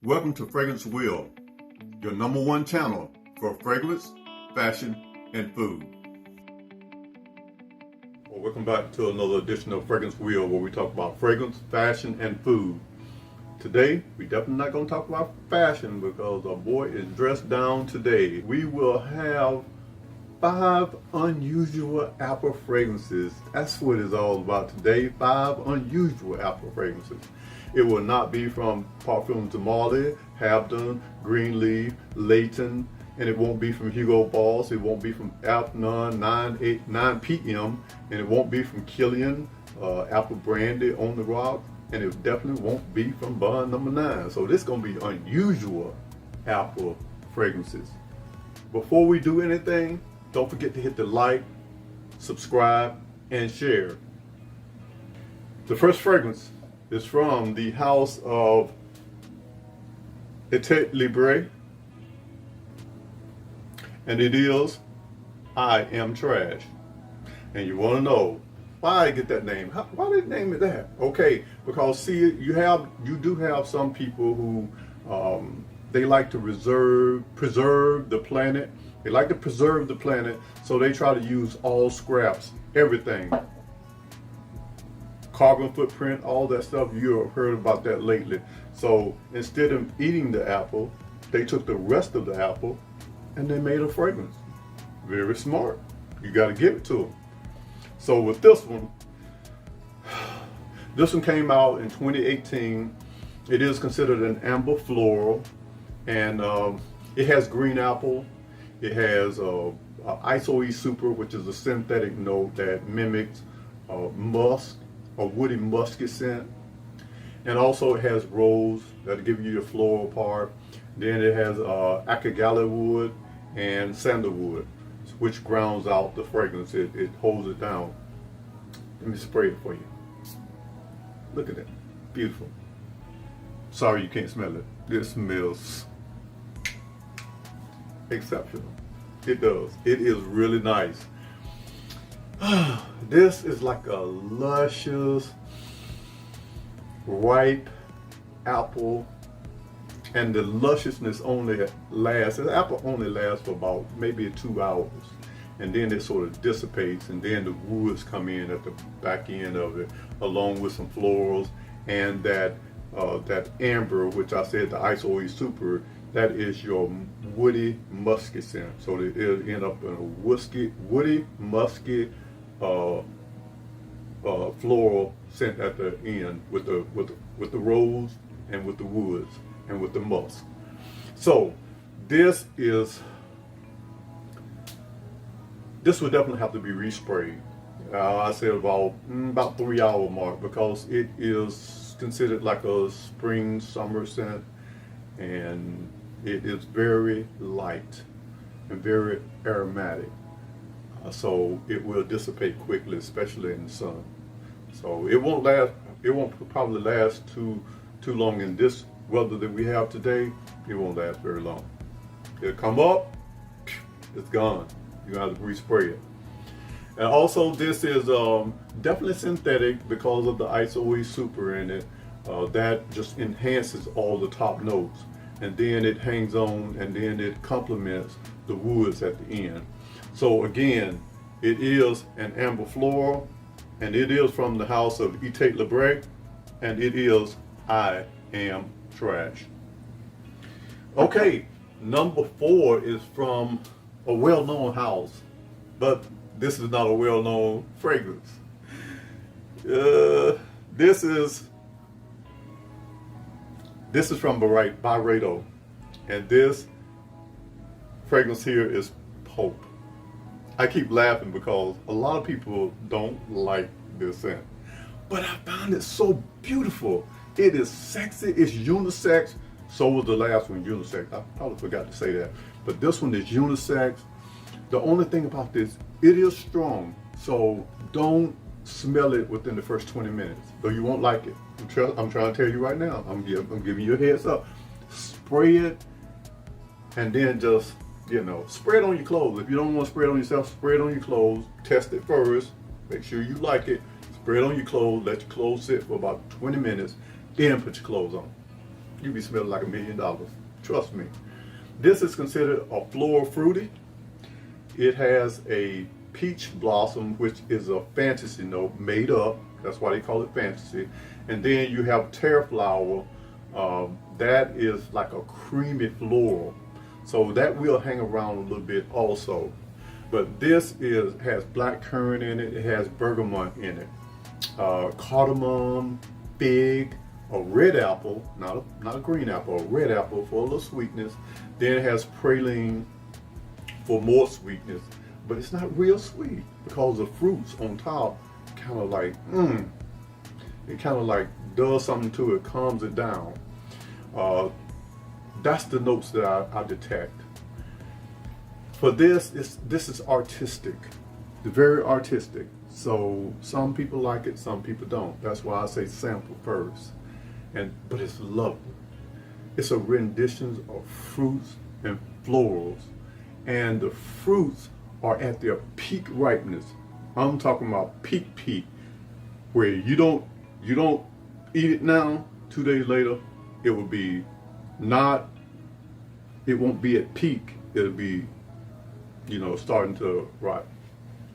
Welcome to Fragrance Wheel, your number one channel for fragrance, fashion, and food. Well, welcome back to another edition of Fragrance Wheel, where we talk about fragrance, fashion, and food. Today, we definitely not going to talk about fashion because our boy is dressed down today. We will have 5 unusual apple fragrances. That's what it's all about today. 5 unusual apple fragrances. It will not be from Parfum de Marly, Habdon, Greenleaf, Layton, and it won't be from Hugo Boss. It won't be from Afternoon 9 p.m. and it won't be from Killian, Apple Brandy on the Rock, and it definitely won't be from Bond Number 9. So this is going to be unusual apple fragrances. Before we do anything, don't forget to hit the like, subscribe, and share. The first fragrance is from the house of Etat Libre, and it is I Am Trash. And you want to know why I get that name. Why did they name it that? Okay, because see, you do have some people who they like to preserve the planet. They like to preserve the planet, so they try to use all scraps, everything. Carbon footprint, all that stuff. You have heard about that lately. So instead of eating the apple, they took the rest of the apple and they made a fragrance. Very smart. You got to give it to them. So with this one came out in 2018. It is considered an amber floral, and it has green apple. It has Isoe Super, which is a synthetic note that mimics musk, a woody musky scent. And also it has rose, that'll give you your floral part. Then it has akagala wood and sandalwood, which grounds out the fragrance. It holds it down. Let me spray it for you. Look at that, beautiful. Sorry you can't smell it. This smells exceptional. It does. It is really nice. This is like a luscious, ripe apple, and the lusciousness only lasts. The apple only lasts for about maybe 2 hours, and then it sort of dissipates, and then the woods come in at the back end of it, along with some florals and that amber, which I said the Isoe Super. That is your woody musky scent. So it'll end up in a woody musky floral scent at the end with the rose and with the woods and with the musk. So this would definitely have to be resprayed. I said about 3 hour mark, because it is considered like a spring summer scent, and it is very light and very aromatic. So it will dissipate quickly, especially in the sun. So it won't last. It won't probably last too long in this weather that we have today. It won't last very long. It'll come up, it's gone. You have to respray it. And also, this is definitely synthetic because of the Isoe Super in it. That just enhances all the top notes, and then it hangs on, and then it complements the woods at the end. So again, it is an amber floral, and it is from the house of Etat Libre, and it is I Am Trash. Okay, number 4 is from a well-known house, but this is not a well-known fragrance. This is from Byredo, and this fragrance here is Pulp. I keep laughing because a lot of people don't like this scent, but I found it so beautiful. It is sexy, it's unisex. So was the last one, unisex. I probably forgot to say that, but this one is unisex. The only thing about this, it is strong, so don't smell it within the first 20 minutes, though you won't like it. I'm trying to tell you right now. I'm giving you a heads up. Spray it, and then just, spray it on your clothes. If you don't want to spray it on yourself, spray it on your clothes. Test it first. Make sure you like it. Spray it on your clothes. Let your clothes sit for about 20 minutes. Then put your clothes on. You be smelling like $1 million. Trust me. This is considered a floral fruity. It has a peach blossom, which is a fantasy note made up. That's why they call it fantasy. And then you have terre flower. That is like a creamy floral. So that will hang around a little bit also. But this has black currant in it. It has bergamot in it. Cardamom, fig, a red apple, not a green apple, a red apple for a little sweetness. Then it has praline for more sweetness. But it's not real sweet because the fruits on top kind of like, it kind of like does something to it, calms it down. That's the notes that I detect. For this is artistic, very artistic. So some people like it, some people don't. That's why I say sample first. But it's lovely. It's a rendition of fruits and florals, and the fruits are at their peak ripeness. I'm talking about peak, where you don't eat it now. 2 days later, it will be it won't be at peak. It'll be, starting to rot,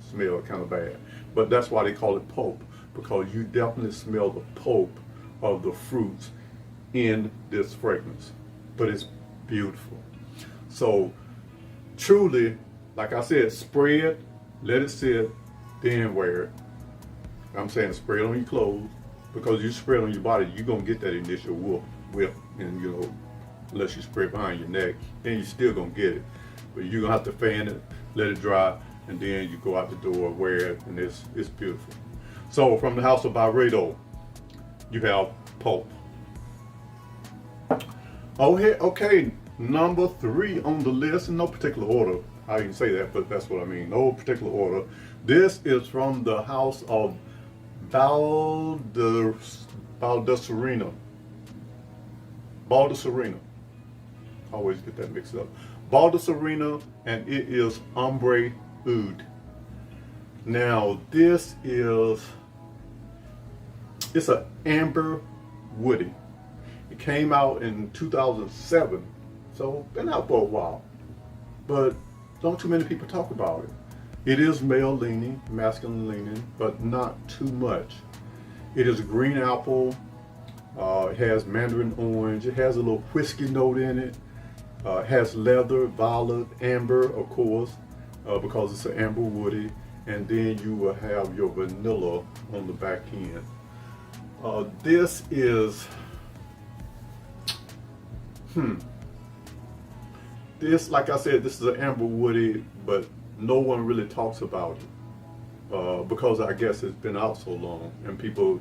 smell kind of bad. But that's why they call it pulp, because you definitely smell the pulp of the fruits in this fragrance. But it's beautiful. So truly, like I said, spray it, let it sit, then wear it. I'm saying spray it on your clothes, because you spray it on your body, you're gonna get that initial whip, and unless you spray it behind your neck, then you're still gonna get it. But you're gonna have to fan it, let it dry, and then you go out the door, wear it, and it's beautiful. So from the house of Byredo, you have Pulp. Okay, number 3 on the list, in no particular order. I didn't say that, but that's what I mean. No particular order. This is from the house of Baldessarini. I always get that mixed up. Baldessarini, and it is Ambre Oud. Now it's an amber woody. It came out in 2007, so been out for a while, but don't too many people talk about it. It is male leaning, masculine leaning, but not too much. It is a green apple. It has mandarin orange. It has a little whiskey note in it. It has leather, violet, amber, of course, because it's an amber woody. And then you will have your vanilla on the back end. This is, like I said, this is an amber woody, but no one really talks about it because I guess it's been out so long, and people,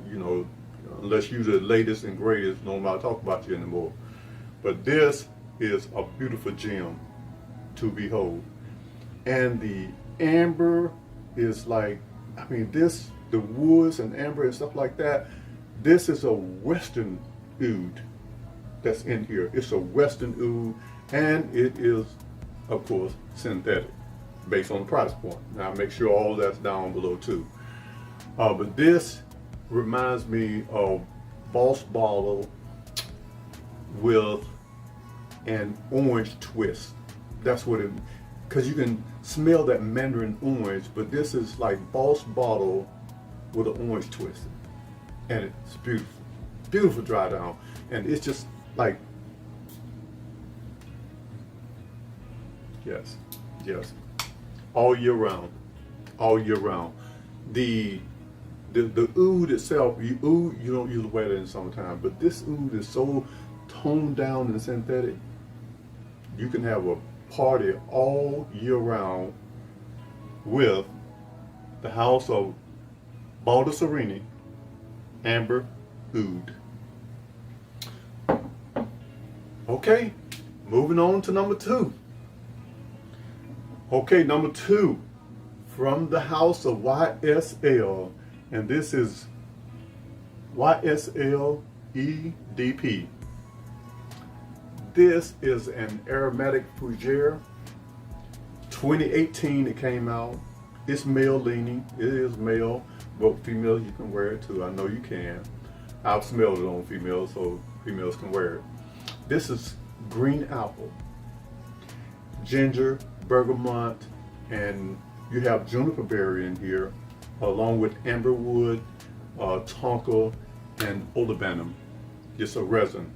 unless you're the latest and greatest, nobody talk about you anymore. But this is a beautiful gem to behold, and the amber is like, the woods and amber and stuff like that. This is a Western oud that's in here. It's a Western oud, and it is, of course, synthetic, based on the price point. Now make sure all that's down below too. But this reminds me of Boss Bottle with an orange twist. That's what it, because you can smell that mandarin orange, but this is like Boss Bottle with an orange twist. And it's beautiful, beautiful dry down. And it's just like, yes, all year round. The oud itself, you don't usually wear it in summertime, but this oud is so toned down and synthetic. You can have a party all year round with the house of Baldessarini Ambre Oud. Okay, moving on to number 2. Okay, number 2 from the house of YSL, and this is YSL EDP. This is an aromatic fougere. 2018 it came out. It's male leaning. It is male, but females you can wear it too. I know you can. I've smelled it on females, so females can wear it. This is green apple, ginger, bergamot, and you have juniper berry in here, along with amberwood, tonka, and olibanum. It's a resin.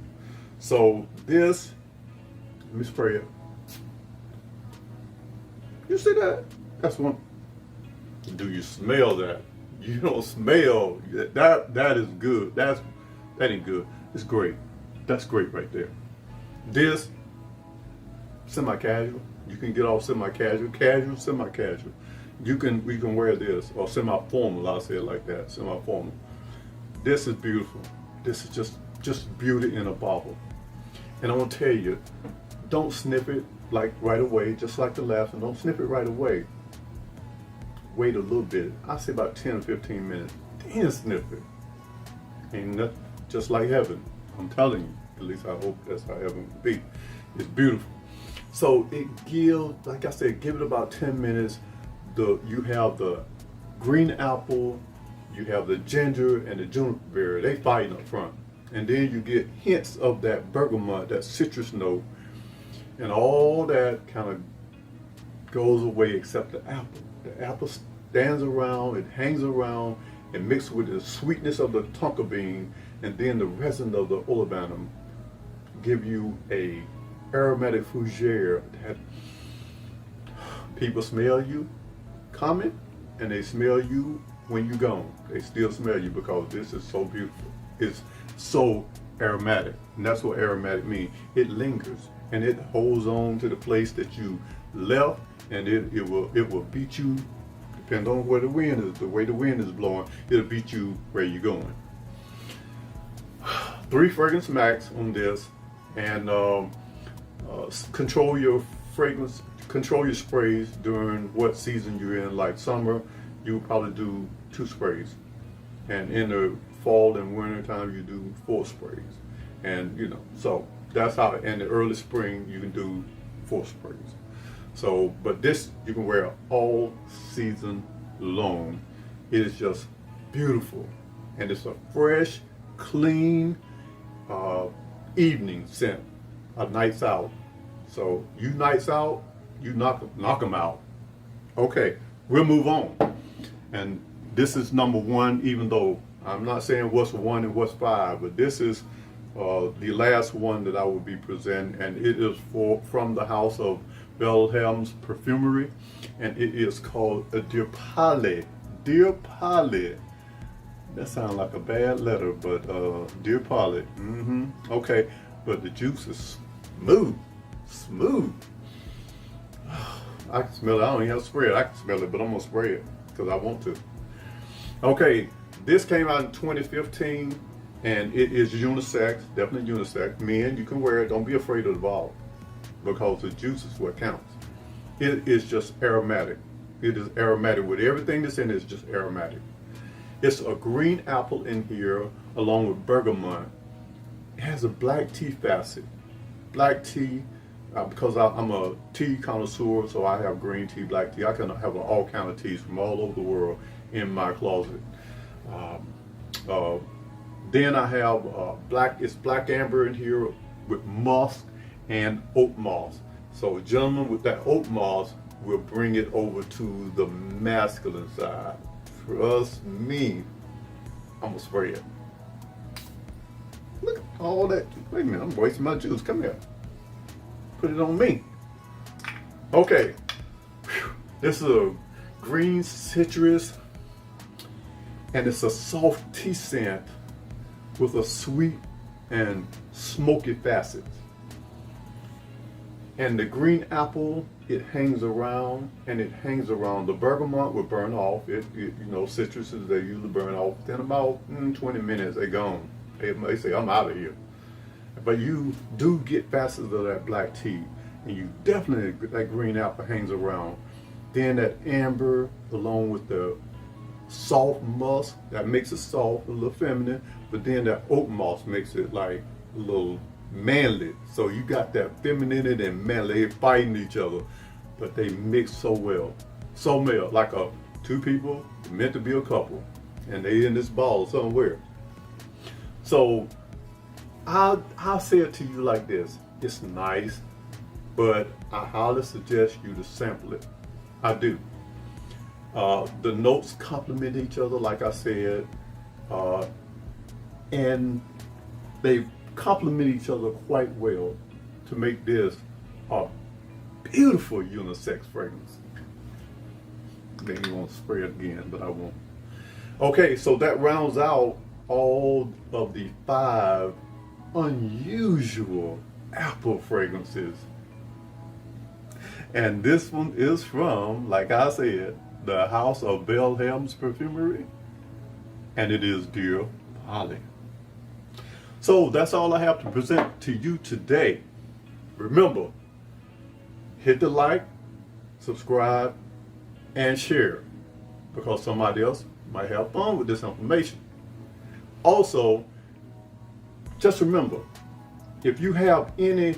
So this, let me spray it. You see that? That's one. Do you smell that? You don't smell that. That is good. That ain't good. It's great. That's great right there. This semi-casual. You can get off semi-casual, casual, semi-casual. You can wear this, or semi-formal. I'll say it like that. Semi-formal. This is beautiful. This is just beauty in a bottle. And I want to tell you, don't sniff it like right away, just like the last one. Don't sniff it right away. Wait a little bit. I say about 10 or 15 minutes. Then sniff it. Ain't nothing, just like heaven. I'm telling you. At least I hope that's how heaven will be. It's beautiful. So it gives, like I said, give it about 10 minutes. You have the green apple, you have the ginger and the juniper berry. They fighting up front. And then you get hints of that bergamot, that citrus note, and all that kind of goes away except the apple. The apple stands around, it hangs around, and mixed with the sweetness of the tonka bean, and then the resin of the olibanum give you a aromatic fougere that people smell you coming, and they smell you when you're gone. They still smell you because this is so beautiful. It's so aromatic, and that's what aromatic means. It lingers, and it holds on to the place that you left, and it will beat you, depending on where the wind is, the way the wind is blowing, it'll beat you where you're going. 3 fragrance max on this, and control your fragrance, control your sprays during what season you're in. Like summer, you would probably do 2 sprays, and in the fall and winter time you do 4 sprays, and so that's how. In the early spring you can do 4 sprays. So, but this you can wear all season long. It is just beautiful, and it's a fresh, clean evening scent. A nights out. So you nights out, you knock them out. Okay, we'll move on. And this is number 1, even though I'm not saying what's 1 and what's 5, but this is the last one that I will be presenting, and it is from the house of Vilhelm's Parfumerie, and it is called a Dear Palais. Dear Palais. That sounds like a bad letter, but Dear Palais. Okay, but the juice is smooth. I can smell it. I don't even have to spray it. I can smell it, but I'm gonna spray it because I want to. Okay, this came out in 2015, and it is unisex, definitely unisex. Men, you can wear it. Don't be afraid of the bottle, because the juice is what counts. It is just aromatic. It is aromatic. With everything that's in it is just aromatic. It's a green apple in here, along with bergamot. It has a black tea facet. Black tea, because I'm a tea connoisseur, so I have green tea, black tea. I can have all kind of teas from all over the world in my closet. Then I have it's black amber in here with musk and oat moss. So gentlemen, with that oat moss, will bring it over to the masculine side. Trust me, I'm gonna spray it. Look at all that. Wait a minute, I'm wasting my juice. Come here. Put it on me. Okay. Whew. This is a green citrus, and it's a soft tea scent with a sweet and smoky facet. And the green apple, it hangs around, and it hangs around. The bergamot will burn off. Citruses, they usually burn off within about 20 minutes, they're gone. They say, I'm out of here. But you do get facets of that black tea, and you definitely, that green apple hangs around. Then that amber, along with the soft musk, that makes it soft, a little feminine, but then that oat moss makes it like a little manly. So you got that femininity and manly, they fighting each other, but they mix so well. So well, like two people meant to be a couple, and they in this ball somewhere. So I'll say it to you like this. It's nice, but I highly suggest you to sample it. I do. The notes complement each other, like I said, and they complement each other quite well to make this a beautiful unisex fragrance. Then you won't spray it again, but I won't. Okay, so that rounds out all of the 5 unusual apple fragrances. And this one is from, like I said, the house of Wilhelm's Parfumerie, and it is Dear Polly. So that's all I have to present to you today. Remember, hit the like, subscribe, and share, because somebody else might have fun with this information. Also, just remember, if you have any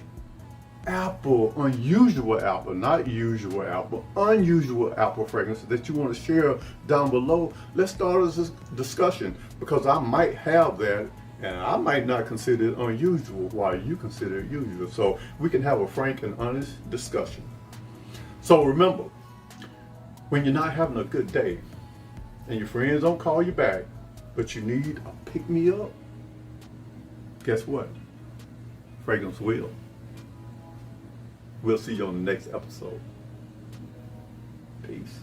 unusual apple, not usual apple, unusual apple fragrances that you want to share down below, let's start this discussion, because I might have that and I might not consider it unusual while you consider it usual. So we can have a frank and honest discussion. So remember, when you're not having a good day and your friends don't call you back, but you need a pick-me-up, guess what? Fragrance will. We'll see you on the next episode. Peace.